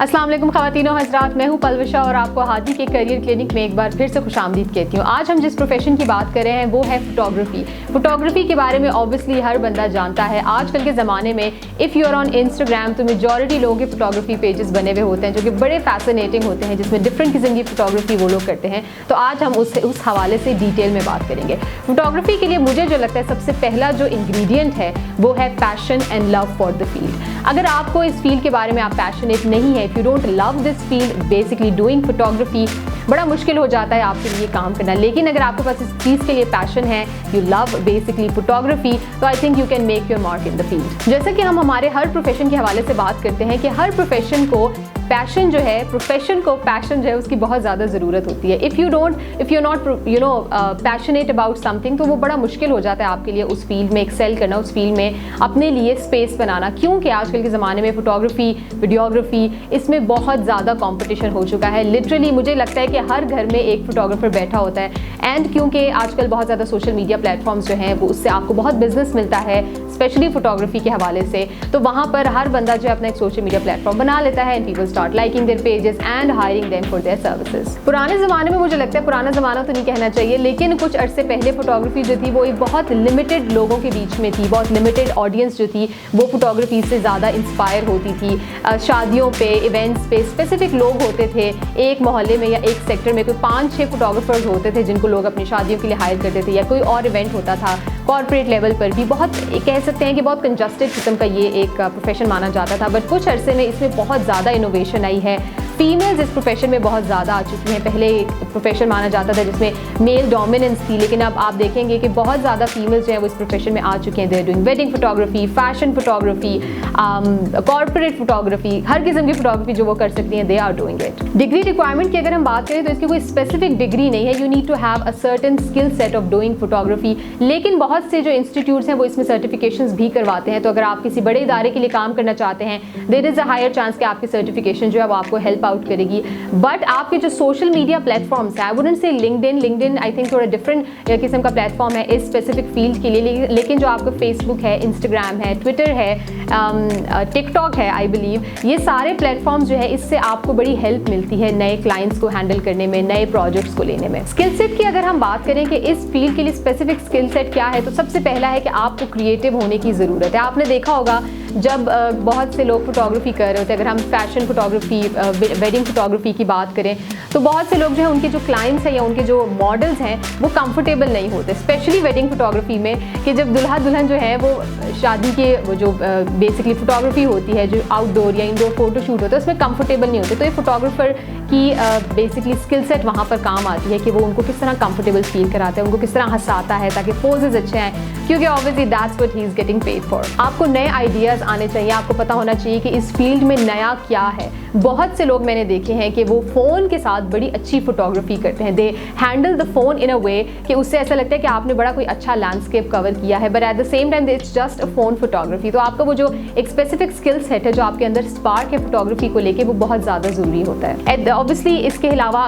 अस्सलाम वालेकुम ख़वातीन और हज़रात, मैं हूँ पलविशा और आपको हादी के करियर क्लिनिक में एक बार फिर से खुशामदीद कहती हूँ। आज हम जिस प्रोफेशन की बात कर रहे हैं वो है फोटोग्राफी। फोटोग्राफी के बारे में ऑब्वियसली हर बंदा जानता है। आजकल के ज़माने में if you are on Instagram तो मेजॉरिटी लोगों के फोटोग्राफी पेजेस बने हुए होते हैं जो कि बड़े फैसिनेटिंग होते हैं, जिसमें डिफरेंट किस्म की फोटोग्राफी वो लोग करते हैं। तो आज हम उस हवाले से डिटेल में बात करेंगे। फोटोग्राफी के लिए मुझे जो लगता है सबसे पहला जो इंग्रेडिएंट है वो है passion and love for the field. अगर आपको इस फील्ड के बारे में आप पैशनेट नहीं है, if you don't love this field, basically doing photography, बड़ा मुश्किल हो जाता है आपके लिए काम करना। लेकिन अगर आपके पास इस चीज़ के लिए पैशन है, यू लव बेसिकली फोटोग्राफी, तो I think you can make your mark in the field. जैसे कि हम हमारे हर प्रोफेशन के हवाले से बात करते हैं कि हर प्रोफेशन को पैशन जो है, प्रोफेशन को पैशन जो है उसकी बहुत ज़्यादा ज़रूरत होती है। If you not passionate about something, तो वो बड़ा मुश्किल हो जाता है आपके लिए उस फील्ड में एक्सेल करना, उस फील्ड में अपने लिए स्पेस बनाना। क्योंकि आजकल के ज़माने में फोटोग्राफी, वीडियोग्राफी, इसमें बहुत ज़्यादा कंपटीशन हो चुका है। लिटरली मुझे लगता है कि हर घर में एक फोटोग्राफर बैठा होता है। एंड क्योंकि आजकल बहुत ज़्यादा सोशल मीडिया प्लेटफॉर्म्स जो हैं वो उससे आपको बहुत बिजनेस मिलता है, स्पेशली फोटोग्राफी के हवाले से, तो वहाँ पर हर बंदा जो है अपना एक सोशल मीडिया प्लेटफॉर्म बना लेता है and people start liking their pages and hiring them for their services. पुराने ज़माने में मुझे लगता है, पुराना ज़माना तो नहीं कहना चाहिए, लेकिन कुछ अरसे पहले फोटोग्राफी जो थी वो एक बहुत लिमिटेड लोगों के बीच में थी, बहुत लिमिटेड ऑडियंस जो थी वो फोटोग्राफी से ज़्यादा इंस्पायर होती थी। शादियों पे, इवेंट्स पे स्पेसिफिक लोग होते थे, एक मोहल्ले में या एक सेक्टर में कोई 5-6 फोटोग्राफर्स होते थे जिनको लोग अपनी शादियों के लिए हायर करते थे, या कोई और इवेंट होता था कॉर्पोरेट लेवल पर भी। बहुत कह सकते हैं कि बहुत कंजस्टेड किस्म का ये एक प्रोफेशन माना जाता था। बट कुछ अरसे में इसमें बहुत ज़्यादा इनोवेशन आई है। फीमेल्स इस प्रोफेशन में बहुत ज़्यादा आ चुकी हैं। पहले एक प्रोफेशन माना जाता था जिसमें मेल डोमिनेंस थी, लेकिन अब आप देखेंगे कि बहुत ज़्यादा फीमेल्स जो है वो इस प्रोफेशन में आ चुके हैं। They are doing wedding photography, fashion photography, corporate photography, हर किस्म की फोटोग्राफी जो वो कर सकती हैं, they are doing it. Degree requirement की अगर हम बात करें तो इसकी कोई स्पेसिफिक डिग्री नहीं है। You need to have a certain skill set of doing photography. लेकिन बहुत से जो इंस्टीट्यूट्स हैं वो इसमें सर्टिफिकेशंस भी करवाते हैं। तो अगर आप किसी बड़े इदारे के लिए काम करना चाहते हैं, there is a higher chance कि आपकी सर्टिफिकेशन जो है वो आपको हेल्प आउट करेगी। बट आपके जो सोशल मीडिया प्लेटफॉर्म्स है, I wouldn't say LinkedIn I think थोड़ा डिफरेंट किस्म का प्लेटफॉर्म है इस स्पेसिफिक फील्ड के लिए, लेकिन जो आपका फेसबुक है, इंस्टाग्राम है, ट्विटर है, टिकटॉक है, आई बिलीव, ये सारे प्लेटफॉर्म्स जो है इससे आपको बड़ी हेल्प मिलती है नए क्लाइंट्स को हैंडल करने में, नए प्रोजेक्ट्स को लेने में। स्किल सेट की अगर हम बात करें कि इस फील्ड के लिए स्पेसिफिक स्किल सेट क्या है, तो सबसे पहला है कि आपको क्रिएटिव होने की ज़रूरत है। आपने देखा होगा जब बहुत से लोग फोटोग्राफी कर रहे होते हैं, अगर हम फैशन फोटोग्राफी, वेडिंग फोटोग्राफी की बात करें, तो बहुत से लोग जो है उनके जो क्लाइंट्स हैं या उनके जो मॉडल्स हैं वो कंफर्टेबल नहीं होते, स्पेशली वेडिंग फोटोग्राफी में, कि जब दुल्हा दुल्हन जो है वो शादी के वो जो बेसिकली फोटोग्राफी होती है, जो आउटडोर या इंडोर फोटोशूट होता है, उसमें कंफर्टेबल नहीं होते। तो ये फोटोग्राफर की बेसिकली स्किल सेट वहाँ पर काम आती है कि वो उनको किस तरह कंफर्टेबल फील कराते हैं, उनको किस तरह हंसाता है ताकि पोजेज अच्छे आए, क्योंकि obviously that's what he is getting paid for. आपको नए आइडियाज़ आने चाहिए, आपको पता होना चाहिए कि इस फील्ड में नया क्या है। बहुत से लोग मैंने देखे हैं कि वो फ़ोन के साथ बड़ी अच्छी फोटोग्राफी करते हैं। They handle the phone in a way कि उससे ऐसा लगता है कि आपने बड़ा कोई अच्छा लैंडस्केप कवर किया है, but at the same time it's just a phone photography. तो आपका वो जो एक स्पेसिफिक स्किल सेट है, जो आपके अंदर स्पार्क है फोटोग्राफी को लेके, वो बहुत ज़्यादा ज़रूरी होता है। ऑब्वियसली इसके अलावा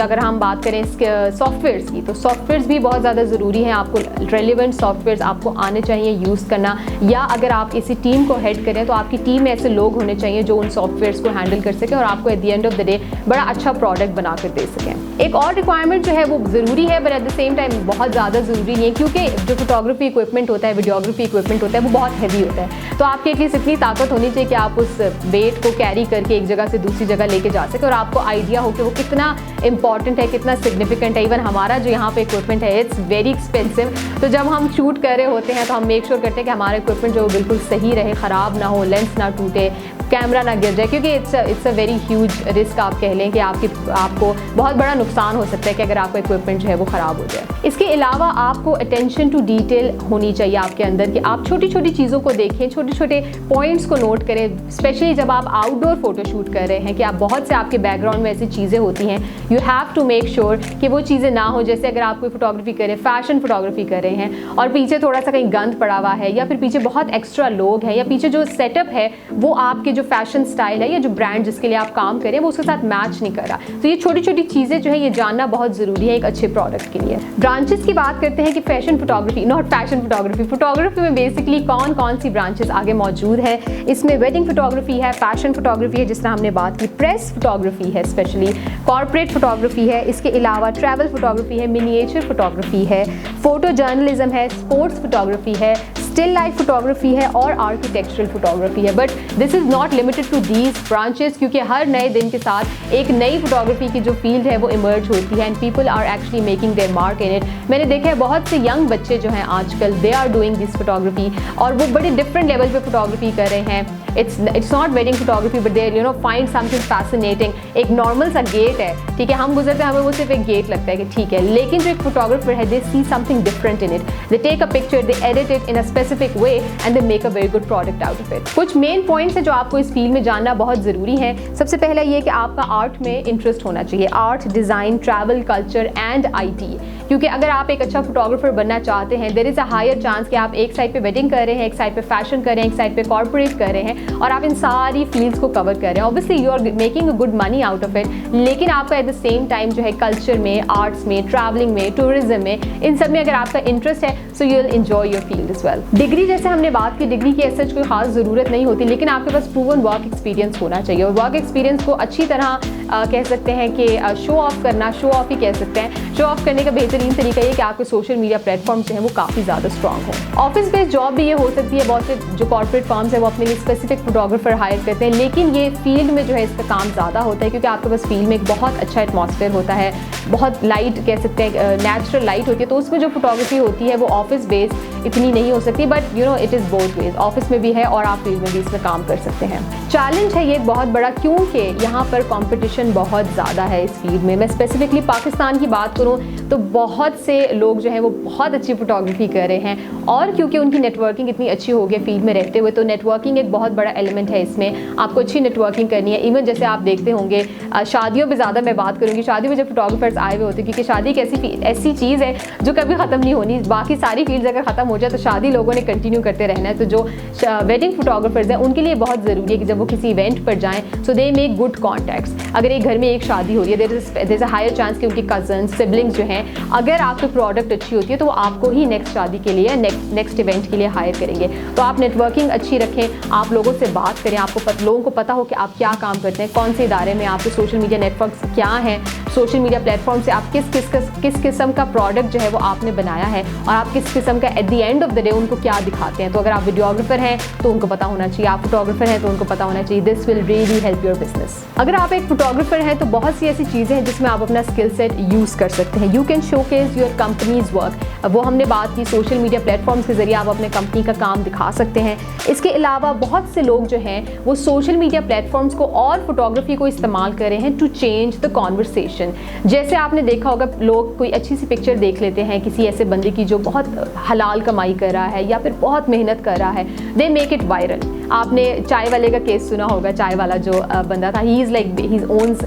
अगर हम बात करें सॉफ्टवेयर्स की, तो सॉफ्टवेयर्स भी बहुत ज़्यादा ज़रूरी हैं। आपको रेलिवेंट सॉफ्टवेयर्स आपको आने चाहिए यूज़ करना, या अगर आप इसी टीम को हेड करें तो आपकी टीम में ऐसे लोग होने चाहिए जो उन सॉफ्टवेयर्स को हैंडल कर सकें और आपको at the end of the day बड़ा अच्छा प्रोडक्ट बना कर दे सकें। एक और रिक्वायरमेंट जो है वो ज़रूरी है, but at the same time बहुत ज़्यादा ज़रूरी नहीं है, क्योंकि जो फोटोग्राफी इक्विपमेंट होता है, वीडियोग्राफी इक्विपमेंट होता है, वो बहुत हैवी होता है। तो आपकी एटलीस्ट इतनी ताकत होनी चाहिए कि आप उस वेट को कैरी करके एक जगह से दूसरी जगह लेके जा सके और आपको आइडिया हो कि वो कितना इंपॉर्टेंट है, कितना सिग्निफिकेंट है। इवन हमारा जो यहाँ पे इक्विपमेंट है, इट्स वेरी एक्सपेंसिव। तो जब हम शूट कर रहे होते हैं तो हम मेक श्योर करते हैं कि हमारा इक्विपमेंट जो बिल्कुल सही रहे, ख़राब ना हो, लेंस ना टूटे, कैमरा ना गिर जाए, क्योंकि it's a very huge risk आप कह लें कि आपको बहुत बड़ा नुकसान हो सकता है कि अगर आपका इक्विपमेंट जो है वो ख़राब हो जाए। इसके अलावा आपको अटेंशन टू डिटेल होनी चाहिए आपके अंदर, कि आप छोटी छोटी चीज़ों को देखें, छोटे छोटे पॉइंट्स को नोट करें, स्पेशली जब आप आउटडोर फोटोशूट कर रहे हैं, कि आप बहुत से आपके बैकग्राउंड में ऐसी चीज़ें होती हैं, you have to make sure कि वो चीज़ें ना हो। जैसे अगर आप कोई फोटोग्राफी कर रहे हैं, फैशन फोटोग्राफी कर रहे हैं और पीछे थोड़ा सा कहीं गंद पड़ा हुआ है, या फिर पीछे बहुत एक्स्ट्रा लोग हैं, या पीछे जो सेटअप है वो आपके जो फैशन स्टाइल है या जो ब्रांड जिसके लिए आप काम करें वो उसके साथ मैच नहीं कर रहा। तो ये छोटी छोटी चीज़ें जो है ये जानना बहुत ज़रूरी है एक अच्छे प्रोडक्ट के लिए। ब्रांचेस की बात करते हैं कि fashion photography, not fashion photography, photography में बेसिकली कौन कौन सी ब्रांचेस आगे मौजूद है। इसमें वेडिंग फोटोग्राफी है, फैशन फोटोग्राफी है जिस तरह हमने बात की, प्रेस फोटोग्राफी है, स्पेशली कॉर्पोरेट फोटोग्राफी है, इसके अलावा ट्रैवल फोटोग्राफी है, मिनिएचर फोटोग्राफी है, फोटो जर्नलिज्म है, स्पोर्ट्स फोटोग्राफी है, स्टिल लाइफ फोटोग्राफी है और आर्किटेक्चरल फोटोग्राफी है। But this is not limited to these branches, क्योंकि हर नए दिन के साथ एक नई फोटोग्राफी की जो फील्ड है वो इमर्ज होती है and people are actually making their mark in it. मैंने देखा है बहुत से यंग बच्चे जो हैं आजकल they are doing this photography और वो बड़े डिफरेंट लेवल पे फोटोग्राफी कर रहे हैं। It's not wedding photography but they you know find something fascinating. एक नॉर्मल सा गेट है, ठीक है, हम गुजरते हैं हमें वो सिर्फ एक गेट लगता है कि ठीक है, लेकिन जो एक फोटोग्राफर है they see something different in it, they take a picture, they edit it in a specific way and they make a very good product out of it. कुछ मेन पॉइंट्स हैं जो आपको इस फील्ड में जानना बहुत ज़रूरी है। सबसे पहला ये कि आपका आर्ट में इंटरेस्ट होना चाहिए, art, design, travel, culture and IT। क्योंकि अगर आप एक अच्छा फोटोग्राफर बनना चाहते हैं there is a higher chance कि आप एक साइड पे वेडिंग कर रहे हैं, एक साइड पे फैशन कर रहे हैं, एक साइड पे कॉर्पोरेट कर रहे हैं और आप इन सारी फील्ड्स को कवर कर रहे हैं। Obviously you are making a good money out of it, लेकिन आपका एट द सेम टाइम जो है कल्चर में, आर्ट्स में, ट्रैवलिंग में, टूरिज्म में, इन सब में अगर आपका इंटरेस्ट है so you will enjoy your field as well. Degree जैसे हमने बात की, डिग्री की ऐसा कोई खास ज़रूरत नहीं होती, लेकिन आपके पास प्रूवन वर्क एक्सपीरियंस होना चाहिए और वर्क एक्सपीरियंस को अच्छी तरह कह सकते हैं कि शो ऑफ करना, शो ऑफ ही कह सकते हैं। शो ऑफ करने का बेहतरीन तरीका ये कि आपके सोशल मीडिया प्लेटफॉर्म जो है वो काफ़ी ज़्यादा स्ट्रॉन्ग हो। ऑफिस बेस्ड जॉब भी ये हो सकती है, बहुत से जो कॉर्पोरेट फर्म्स है वो अपने लिए स्पेसिफिक फोटोग्राफर हायर करते हैं, लेकिन ये फील्ड में जो है इसका काम ज़्यादा होता है क्योंकि आपके पास फील्ड में एक बहुत अच्छा एटमॉस्फेयर होता है, बहुत लाइट कह सकते हैं, नेचुरल लाइट होती है, तो उसमें जो फोटोग्राफी होती है वो ऑफिस बेस्ड इतनी नहीं हो सकती, but you know it is both ways, office में भी है और आप फील्ड में भी इसमें काम कर सकते हैं। चैलेंज है ये बहुत बड़ा क्योंकि यहाँ पर कंपटीशन बहुत ज़्यादा है इस फील्ड में। मैं स्पेसिफिकली पाकिस्तान की बात करूँ तो बहुत से लोग जो हैं वो बहुत अच्छी फोटोग्राफी कर रहे हैं और क्योंकि उनकी नेटवर्किंग इतनी अच्छी हो गई फील्ड में रहते हुए, तो नेटवर्किंग एक बहुत बड़ा एलिमेंट है इसमें। आपको अच्छी नेटवर्किंग करनी है। इवन जैसे आप देखते होंगे शादियों में ज़्यादा मैं बात करूँगी, शादियों में जब फोटोग्राफर्स आए हुए होते हैं, क्योंकि शादी एक ऐसी चीज़ है जो कभी ख़त्म नहीं होनी। बाकी सारी फील्ड अगर ख़त्म हो जाए तो शादी लोगों ने कंटिन्यू करते रहना है। तो जो वेडिंग फोटोग्राफर्स हैं उनके लिए बहुत ज़रूरी है कि जब वो किसी इवेंट पर जाएँ so they make good contacts. अगर एक घर में एक शादी हो रही है there is a higher chance कि उनके कजन्स, सिबलिंग्स जो हैं, अगर आपकी प्रोडक्ट अच्छी होती है तो वो आपको ही नेक्स्ट शादी के लिए, नेक्स्ट इवेंट के लिए हायर करेंगे। तो आप नेटवर्किंग अच्छी रखें, आप लोगों से बात करें, आपको लोगों को पता हो कि आप क्या काम करते हैं, कौन से इदारे में, आपके सोशल मीडिया नेटवर्क्स क्या हैं, सोशल मीडिया प्लेटफॉर्म से आप किस किस्म का प्रोडक्ट जो है वो आपने बनाया है और आप किस किस्म का at the end of the day उनको क्या दिखाते हैं। तो अगर आप वीडियोग्राफर हैं तो उनको पता होना चाहिए, आप फोटोग्राफर हैं तो उनको पता होना चाहिए। This will really help your business. अगर आप एक फोटोग्राफर हैं तो बहुत सी ऐसी चीज़ें हैं जिसमें आप अपना स्किल सेट यूज़ कर सकते हैं। You can showcase your companies work, वो हमने बात की, सोशल मीडिया प्लेटफॉर्म्स के जरिए आप अपने कंपनी का काम दिखा सकते हैं। इसके अलावा बहुत से लोग जो हैं वो सोशल मीडिया प्लेटफॉर्म्स को और फोटोग्राफी को इस्तेमाल कर रहे हैं टू चेंज द कॉन्वर्सेशन। जैसे आपने देखा होगा लोग कोई अच्छी सी पिक्चर देख लेते हैं किसी ऐसे बंदे की जो बहुत हलाल कमाई कर रहा है या फिर बहुत मेहनत कर रहा है, दे मेक इट वायरल। आपने चाय वाले का केस सुना होगा, चाय वाला जो बंदा था, he owns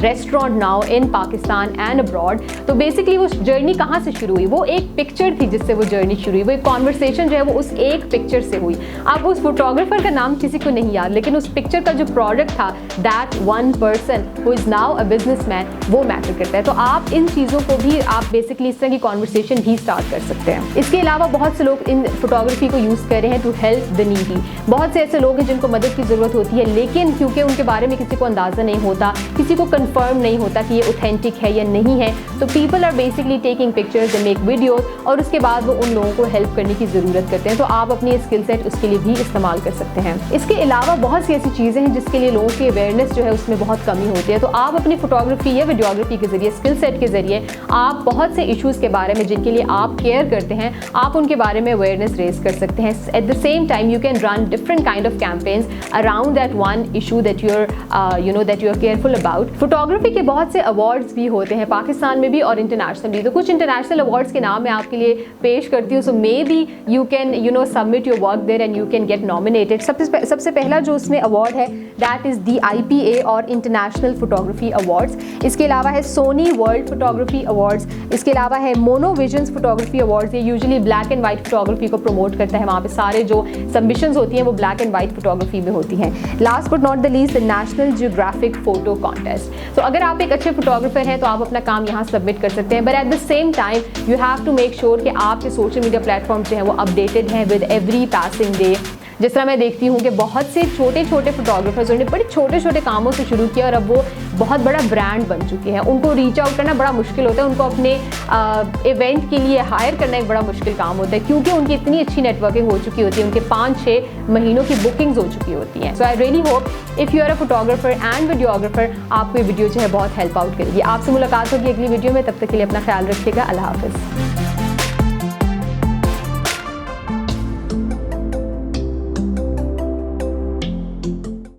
restaurant now in Pakistan and abroad. तो बेसिकली वो जर्नी कहाँ से शुरू हुई? वो एक पिक्चर थी जिससे वो जर्नी शुरू हुई, वो एक कॉन्वर्सेशन जो है वो उस एक पिक्चर से हुई। आप उस फोटोग्राफर का नाम किसी को नहीं याद, लेकिन उस पिक्चर का जो प्रोडक्ट था, that one person who is now a businessman, वो मैटर करता है। तो आप इन चीज़ों को भी आप बेसिकली इस तरह की कॉन्वर्सेशन भी स्टार्ट कर सकते हैं। इसके अलावा बहुत से लोग इन फोटोग्राफी को यूज़ कर रहे हैं टू हेल्प द नीडी। बहुत से ऐसे लोग हैं जिनको मदद की ज़रूरत होती है, लेकिन क्योंकि उनके बारे में किसी को अंदाज़ा नहीं होता, किसी को कंफर्म नहीं होता कि ये ऑथेंटिक है या नहीं है, तो people are basically taking pictures and make videos और उसके बाद वो उन लोगों को हेल्प करने की ज़रूरत करते हैं। तो आप अपनी स्किल सेट उसके लिए भी इस्तेमाल कर सकते हैं। इसके अलावा बहुत सी ऐसी चीज़ें हैं जिसके लिए लोगों की अवेयरनेस जो है उसमें बहुत कमी होती है। तो आप अपनी फोटोग्राफी या वीडियोग्राफी के जरिए, स्किल सेट के जरिए आप बहुत से इशूज़ के बारे में जिनके लिए आप केयर करते हैं, आप उनके बारे में अवेयरनेस रेज कर सकते हैं। At the same time you can run different kind of campaigns around that one issue that you are careful about. Photography के बहुत से अवार्ड्स भी होते हैं पाकिस्तान में भी और इंटरनेशनल भी। तो कुछ इंटरनेशनल अवार्ड्स के नाम मैं आपके लिए पेश करती हूँ, so maybe you can submit your work there and you can get nominated. सबसे पहला जो उसमें अवार्ड है दैट इज़ दी IPA और इंटरनेशनल फोटोग्राफी अवार्ड्स। इसके अलावा है सोनी वर्ल्ड फोटोग्राफी अवार्ड्स। इसके अलावा है मोनोविजन्स फोटोग्राफी अवार्ड्स। ये usually black and white photography को प्रमोट करता है, वहाँ पे सारे जो सबमिशंस होती हैं वो black black and white photography में होती हैं। Last but not the least, national geographic photo contest. तो अगर आप एक अच्छे फोटोग्राफर हैं तो आप अपना काम यहाँ सबमिट कर सकते हैं, but at the same time you have to make sure कि आपके सोशल मीडिया प्लेटफॉर्म जो है वो अपडेटेड हैं विद एवरी पासिंग डे। जिस तरह मैं देखती हूँ कि बहुत से छोटे छोटे फोटोग्राफर्स उन्होंने बड़े छोटे छोटे कामों से शुरू किया और अब वो बहुत बड़ा ब्रांड बन चुके हैं। उनको रीच आउट करना बड़ा मुश्किल होता है, उनको अपने इवेंट के लिए हायर करना एक बड़ा मुश्किल काम होता है, क्योंकि उनकी इतनी अच्छी नेटवर्किंग हो चुकी होती है, उनके 5-6 महीनों की बुकिंग्स हो चुकी होती हैं। So I really hope if you are a photographer and videographer, आपको ये वीडियो जो है बहुत हेल्प आउट करेगी। आपसे मुलाकात होगी अगली वीडियो में, तब तक के लिए अपना ख्याल रखिएगा। अल्लाह हाफिज़।